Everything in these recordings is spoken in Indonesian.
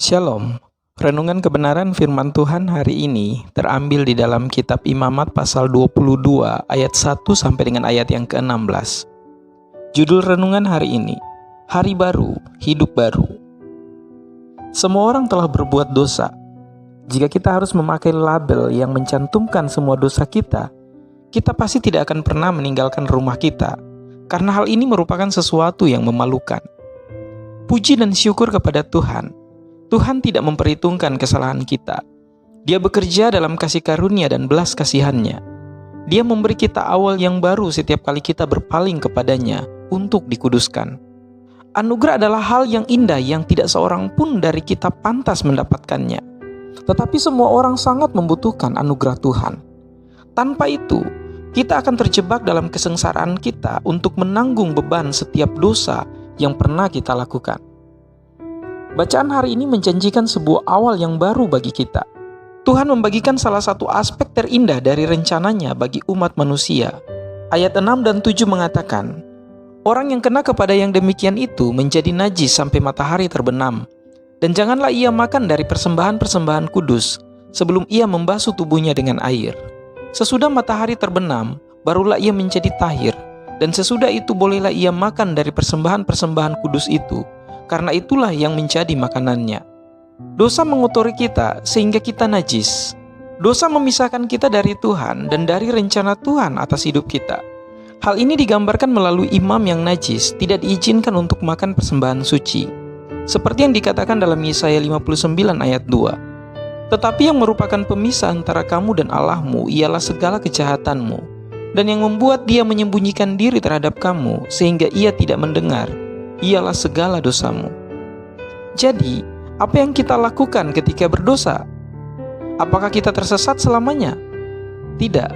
Shalom. Renungan kebenaran firman Tuhan hari ini terambil di dalam kitab Imamat pasal 22 ayat 1 sampai dengan ayat yang ke-16. Judul renungan hari ini, Hari Baru, Hidup Baru. Semua orang telah berbuat dosa. Jika kita harus memakai label yang mencantumkan semua dosa kita pasti tidak akan pernah meninggalkan rumah kita, karena hal ini merupakan sesuatu yang memalukan. Puji dan syukur kepada Tuhan. Tuhan tidak memperhitungkan kesalahan kita. Dia bekerja dalam kasih karunia dan belas kasihan-Nya. Dia memberi kita awal yang baru setiap kali kita berpaling kepadanya untuk dikuduskan. Anugerah adalah hal yang indah yang tidak seorang pun dari kita pantas mendapatkannya. Tetapi semua orang sangat membutuhkan anugerah Tuhan. Tanpa itu, kita akan terjebak dalam kesengsaraan kita untuk menanggung beban setiap dosa yang pernah kita lakukan. Bacaan hari ini menjanjikan sebuah awal yang baru bagi kita. Tuhan membagikan salah satu aspek terindah dari rencananya bagi umat manusia. Ayat 6 dan 7 mengatakan, orang yang kena kepada yang demikian itu menjadi najis sampai matahari terbenam. Dan janganlah ia makan dari persembahan-persembahan kudus sebelum ia membasuh tubuhnya dengan air. Sesudah matahari terbenam, barulah ia menjadi tahir. Dan sesudah itu bolehlah ia makan dari persembahan-persembahan kudus itu, karena itulah yang menjadi makanannya. Dosa mengotori kita sehingga kita najis. Dosa memisahkan kita dari Tuhan dan dari rencana Tuhan atas hidup kita. Hal ini digambarkan melalui imam yang najis tidak diizinkan untuk makan persembahan suci. Seperti yang dikatakan dalam Yesaya 59 ayat 2. Tetapi yang merupakan pemisah antara kamu dan Allahmu ialah segala kejahatanmu, dan yang membuat dia menyembunyikan diri terhadap kamu sehingga ia tidak mendengar ialah segala dosamu. Jadi, apa yang kita lakukan ketika berdosa? Apakah kita tersesat selamanya? Tidak.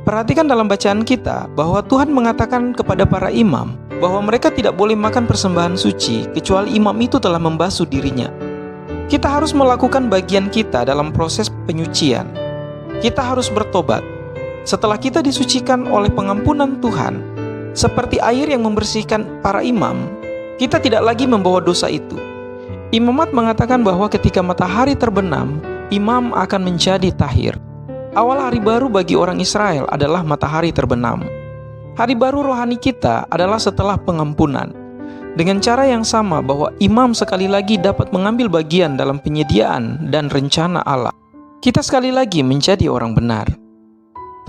Perhatikan dalam bacaan kita bahwa Tuhan mengatakan kepada para imam bahwa mereka tidak boleh makan persembahan suci kecuali imam itu telah membasuh dirinya. Kita harus melakukan bagian kita dalam proses penyucian. Kita harus bertobat. Setelah kita disucikan oleh pengampunan Tuhan, seperti air yang membersihkan para imam, kita tidak lagi membawa dosa itu. Imamat mengatakan bahwa ketika matahari terbenam, imam akan menjadi tahir. Awal hari baru bagi orang Israel adalah matahari terbenam. Hari baru rohani kita adalah setelah pengampunan. Dengan cara yang sama bahwa imam sekali lagi dapat mengambil bagian dalam penyediaan dan rencana Allah. Kita sekali lagi menjadi orang benar.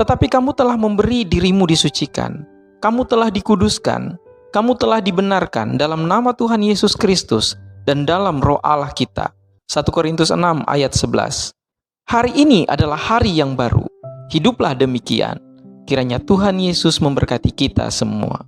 Tetapi kamu telah memberi dirimu disucikan. Kamu telah dikuduskan. Kamu telah dibenarkan dalam nama Tuhan Yesus Kristus dan dalam roh Allah kita. 1 Korintus 6 ayat 11. Hari ini adalah hari yang baru. Hiduplah demikian. Kiranya Tuhan Yesus memberkati kita semua.